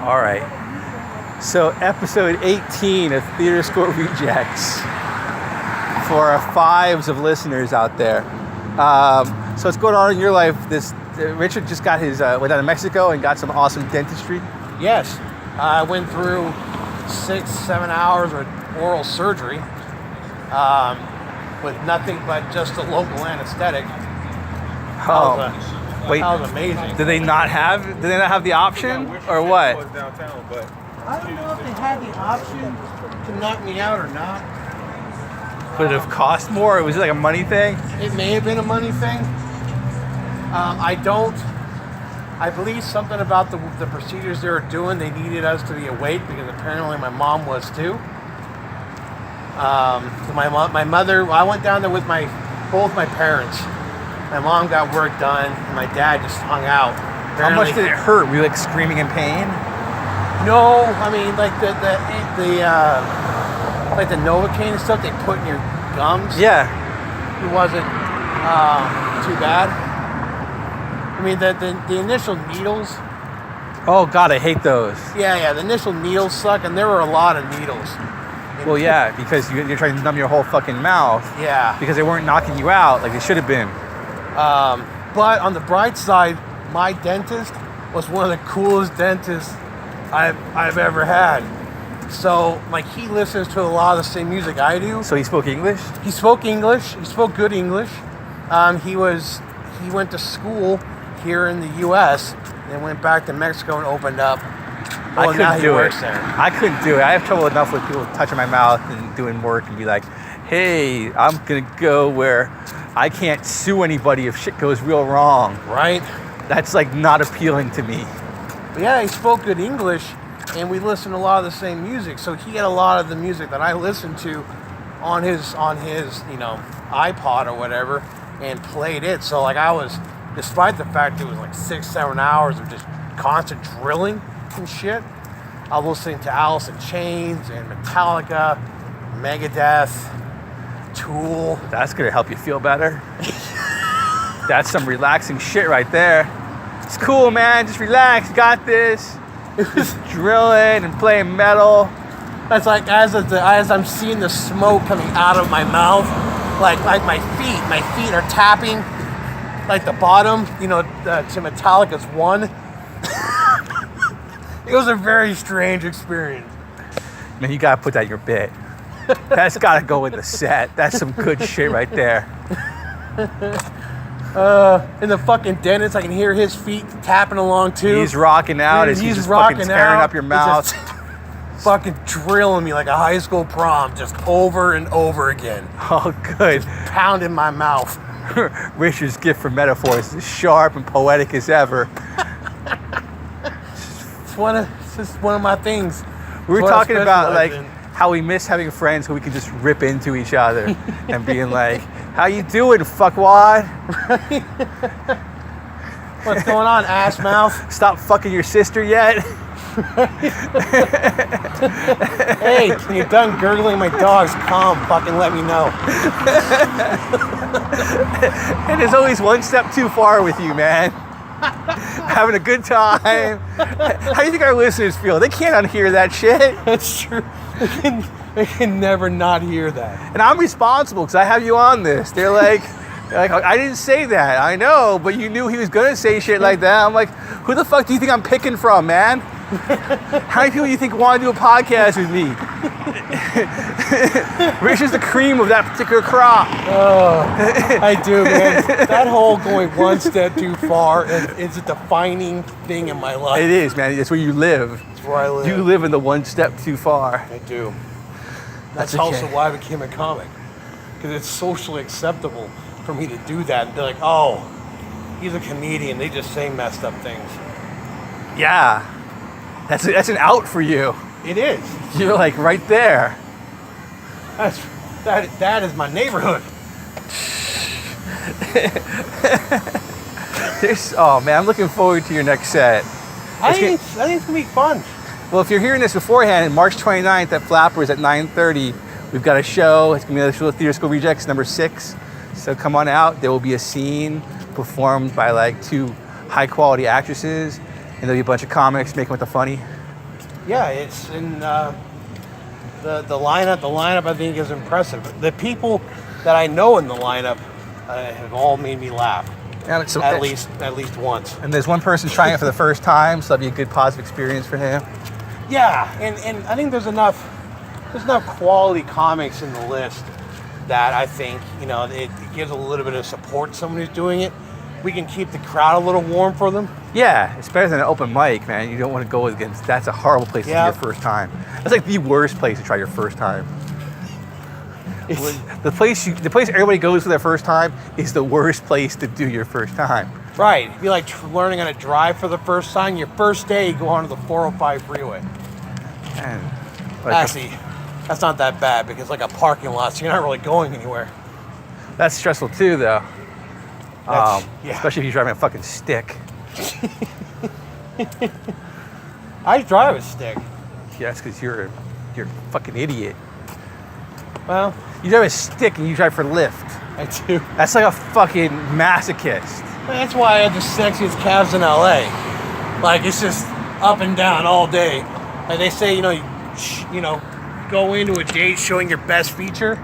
All right. So episode 18 of Theater School Rejects for our fives of listeners out there. So what's going on in your life? Richard just got his went down to Mexico and got some awesome dentistry. Yes, I went through 6-7 hours of oral surgery with nothing but just a local anesthetic. Wait, that was amazing. Did they not have the option or what? I don't know if they had the option to knock me out or not. Would it have cost more? Was it like a money thing? It may have been a money thing. I believe something about the procedures they were doing, they needed us to be awake because apparently my mom was too. My mother, I went down there with both my parents. My mom got work done, and my dad just hung out. How much did it hurt? Were you like screaming in pain? No, I mean like the Novocaine and stuff they put in your gums. Yeah. It wasn't too bad. I mean the initial needles. Oh God, I hate those. Yeah, the initial needles suck, and there were a lot of needles. Well, yeah, because you're trying to numb your whole fucking mouth. Yeah. Because they weren't knocking you out like they should have been. But on the bright side, my dentist was one of the coolest dentists I've ever had. So, like, he listens to a lot of the same music I do. So he spoke English? He spoke English. He spoke good English. He went to school here in the U.S. and went back to Mexico and opened up. I couldn't do it. There. I couldn't do it. I have trouble enough with people touching my mouth and doing work and be like, hey, I'm going to go where I can't sue anybody if shit goes real wrong. Right? That's like not appealing to me. But yeah, he spoke good English, and we listened to a lot of the same music. So he had a lot of the music that I listened to on his iPod or whatever, and played it. So like I was, despite the fact it was like 6-7 hours of just constant drilling and shit, I was listening to Alice in Chains and Metallica, Megadeth, Tool. That's gonna help you feel better. That's some relaxing shit right there. It's cool, man. Just relax. You got this. Just drilling and playing metal. That's like as I'm seeing the smoke coming out of my mouth, like my feet are tapping, like the bottom, to Metallica's One. It was a very strange experience. Man, you gotta put that in your bit. That's gotta go in the set. That's some good shit right there. In the fucking dentist, I can hear his feet tapping along too. He's rocking out as he's just fucking tearing up your mouth. Fucking drilling me like a high school prom, just over and over again. Oh, good. Just pounding my mouth. Richard's gift for metaphors is as sharp and poetic as ever. It's just one of my things. We were talking about like how we miss having friends who we can just rip into each other and being like, how you doing, fuckwad? What's going on, ass mouth? Stop fucking your sister yet? Hey, when you're done gurgling my dog's cum, fucking let me know. And there's always one step too far with you, man. Having a good time. How do you think our listeners feel? They can't unhear that shit. That's true. They can never not hear that. And I'm responsible because I have you on this. They're like, I didn't say that. I know, but you knew he was going to say shit like that. I'm like, who the fuck do you think I'm picking from, man? How many people do you think want to do a podcast with me? Rich is the cream of that particular crop. Oh, I do, man. That whole going one step too far is a defining thing in my life. It is, man. It's where you live. It's where I live. You live in the one step too far. I do. That's okay. Also why I became a comic. Because it's socially acceptable for me to do that and be like, oh, he's a comedian. They just say messed up things. Yeah. That's an out for you. It is. You're like right there. That is my neighborhood. Oh man, I'm looking forward to your next set. I think it's gonna be fun. Well, if you're hearing this beforehand, March 29th at Flappers at 9:30, we've got a show. It's gonna be the Theater School Rejects number 6. So come on out. There will be a scene performed by like 2 high quality actresses, and there'll be a bunch of comics making with the funny. Yeah, it's in the lineup. The lineup I think is impressive. The people that I know in the lineup have all made me laugh. Yeah, like At least once. And there's one person trying it for the first time, so that'd be a good positive experience for him. Yeah, and I think there's enough quality comics in the list that I think, it gives a little bit of support to someone who's doing it. We can keep the crowd a little warm for them. Yeah, it's better than an open mic, man. You don't want to go against. That's a horrible place to do your first time. That's like the worst place to try your first time. The place everybody goes for their first time is the worst place to do your first time. Right. It'd be like learning how to drive for the first time. Your first day, you go onto the 405 freeway. And actually, that's not that bad because like a parking lot, so you're not really going anywhere. That's stressful too, though. Yeah. Especially if you're driving a fucking stick. I drive a stick. Yeah, that's because you're a fucking idiot. Well, you drive a stick and you drive for Lyft. I do. That's like a fucking masochist. That's why I have the sexiest calves in LA. Like it's just up and down all day. Like they say, go into a date showing your best feature.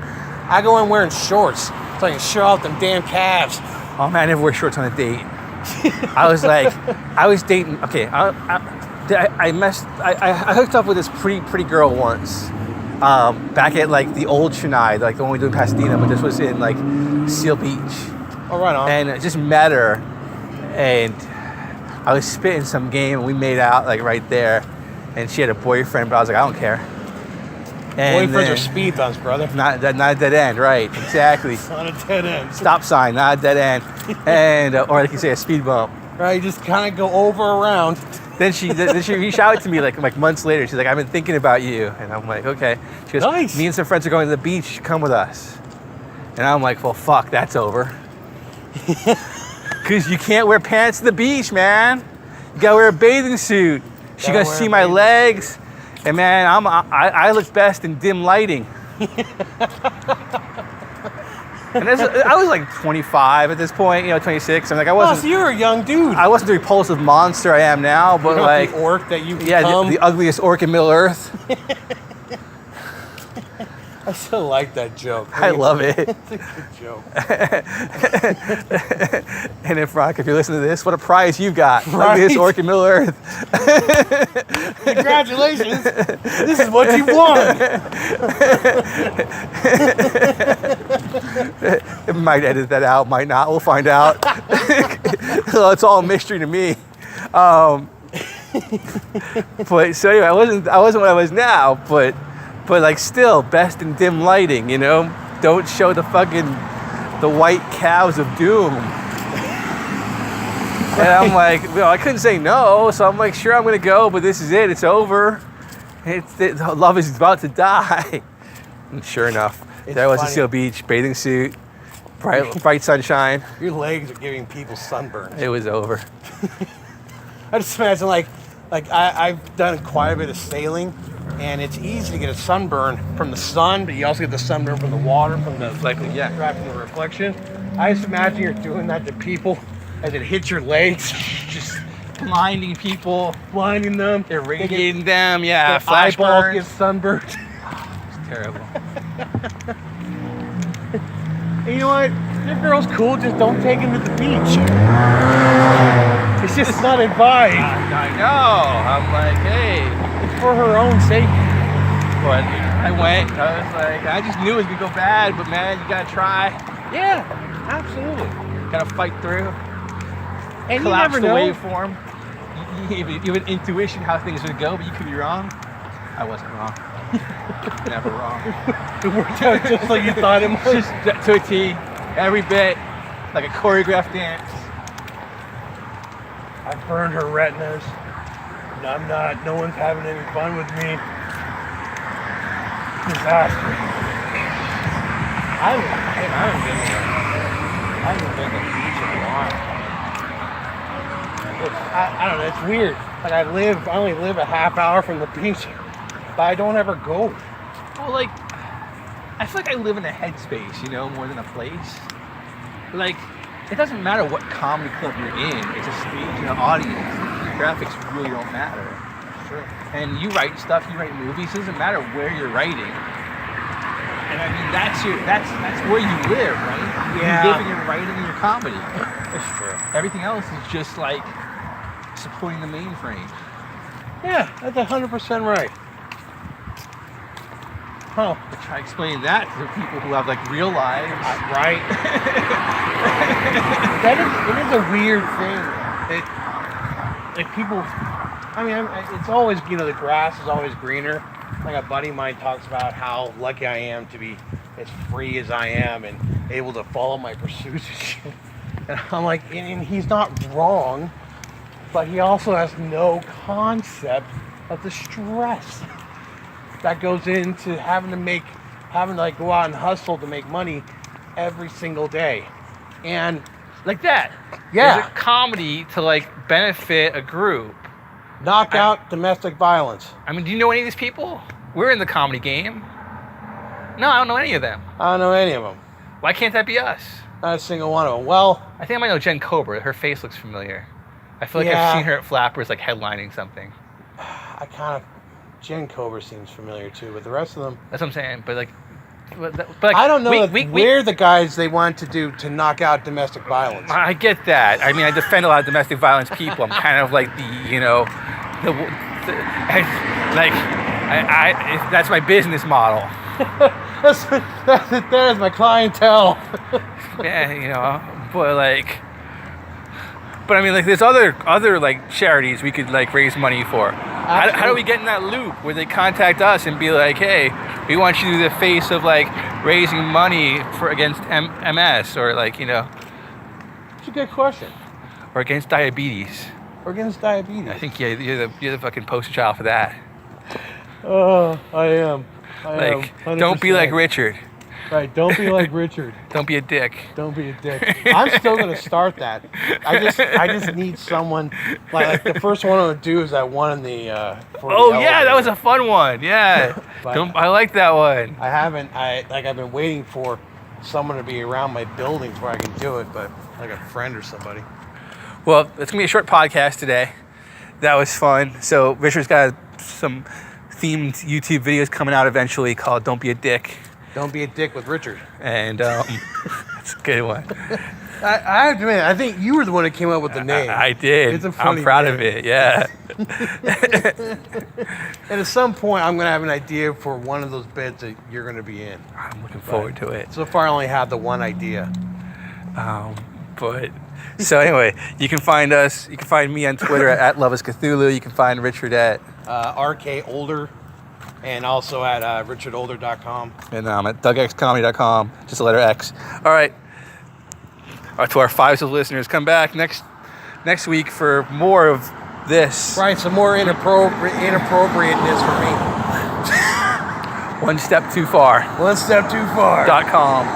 I go in wearing shorts so I can show off them damn calves. Oh man, I never wear shorts on a date. I was dating. Okay, I hooked up with this pretty girl once. Back at like the old Chennai, like the one we do in Pasadena, but this was in like Seal Beach. Oh, right on. And I just met her, and I was spitting some game, and we made out like right there. And she had a boyfriend, but I was like, I don't care. And boyfriends are speed bumps, brother. Not a dead end, right? Exactly. It's not a dead end. Stop sign, not a dead end, and or like you say, a speed bump. Right, you just kind of go over around. Then she reached out to me like months later. She's like, I've been thinking about you, and I'm like, okay. She goes, nice. Me and some friends are going to the beach. Come with us. And I'm like, well, fuck, that's over. Because you can't wear pants to the beach, man. You gotta wear a bathing suit. She's gonna see my legs, and man, I look best in dim lighting. And I was like 25 at this point, 26. I'm like, I wasn't. Oh, so you're a young dude. I wasn't the repulsive monster I am now, but you're like the orc that you become. Yeah, the ugliest orc in Middle Earth. I still like that joke. I love it. It's a good joke. And if Rock, if you listen to this, what a prize you got. Right? Ugliest orc in Middle Earth. Congratulations. This is what you won. It might edit that out, might not. We'll find out. It's all a mystery to me. But so anyway, I wasn't what I was now, but like still best in dim lighting, Don't show the white calves of doom. And I'm like, I couldn't say no, so I'm like, sure, I'm gonna go, but this is it. It's over. Love is about to die. And sure enough, there was a Seal Beach bathing suit, bright sunshine. Your legs are giving people sunburns. It was over. I just imagine I've done quite a bit of sailing, and it's easy to get a sunburn from the sun, but you also get the sunburn from the water, from the reflection. I just imagine you're doing that to people as it hits your legs, just Blinding people, blinding them, irradiating them, yeah, their eyeballs flashburn. get sunburned. It's terrible. And you know what? If girl's cool, just don't take him to the beach. It's just not advised. I know. I'm like, hey. It's for her own sake. But I went. I was like, I just knew it was gonna go bad, but man, you gotta try. Yeah, absolutely. Gotta fight through. And Collapse you the never know. waveform. You have an intuition how things would go, but you could be wrong. I wasn't wrong. Never wrong. It worked out just like you thought it might. Just to a T, every bit, like a choreographed dance. I burned her retinas. And I'm not. No one's having any fun with me. Disaster. I haven't been to the beach in a while. I don't know. It's weird. Like I only live a half hour from the beach, but I don't ever go. Well, like, I feel like I live in a headspace, more than a place. Like, it doesn't matter what comedy club you're in. It's a stage and an audience. The graphics really don't matter. true. And you write stuff, you write movies. It doesn't matter where you're writing. And I mean, that's where you live, right? Yeah. You live in your writing and your comedy. That's true. Everything else is just like supporting the mainframe. Yeah, that's 100% right. Huh. I try explaining that to people who have like real lives. Right. It is a weird thing. People, I mean, it's always, the grass is always greener. Like a buddy of mine talks about how lucky I am to be as free as I am and able to follow my pursuits and shit. And I'm like, and he's not wrong, but he also has no concept of the stress that goes into having to go out and hustle to make money every single day. And Like that. Yeah. Is it comedy to like benefit a group? knock out domestic violence. I mean, do you know any of these people? We're in the comedy game. No, I don't know any of them. I don't know any of them. Why can't that be us? Not a single one of them. Well, I think I might know Jen Cobra. Her face looks familiar. I feel like Yeah. I've seen her at Flappers, like headlining something. Jen Cobra seems familiar too, but the rest of them, That's what I'm saying. But like I don't know we're the guys they want to do to knock out domestic violence. I get that. I mean, I defend a lot of domestic violence people. I'm kind of like that's my business model. that is my clientele. Yeah, but I mean, like, there's other like charities we could like raise money for. How do we get in that loop where they contact us and be like, hey, we want you to do the face of like raising money against MS or like It's a good question. or against diabetes. Or against diabetes. I think you're the fucking poster child for that. I am. Like, don't be like Richard. Right, don't be like Richard. Don't be a dick. Don't be a dick. I'm still gonna start that. I just need someone like the first one I would do is that one in the. Oh yeah, that was a fun one. Yeah, I like that one. I've been waiting for someone to be around my buildings where I can do it, but like a friend or somebody. Well, it's gonna be a short podcast today. That was fun. So Richard's got some themed YouTube videos coming out eventually called "Don't Be a Dick." Don't be a dick with Richard. And that's a good one. I have to admit, I think you were the one that came up with the name. I did. It's a funny I'm proud name. of it. Yeah. And at some point, I'm going to have an idea for one of those bits that you're going to be in. I'm looking forward to it. So far, I only have the one idea. But so anyway, you can find us. You can find me on Twitter at @LoveIsCthulhu. You can find Richard at RK Older, and also at richardolder.com. and at DougXComedy.com. Just the letter X. All right. To our fives of listeners, come back next week for more of this. Right, some more inappropriateness for me. One step too far. One step too far. .com.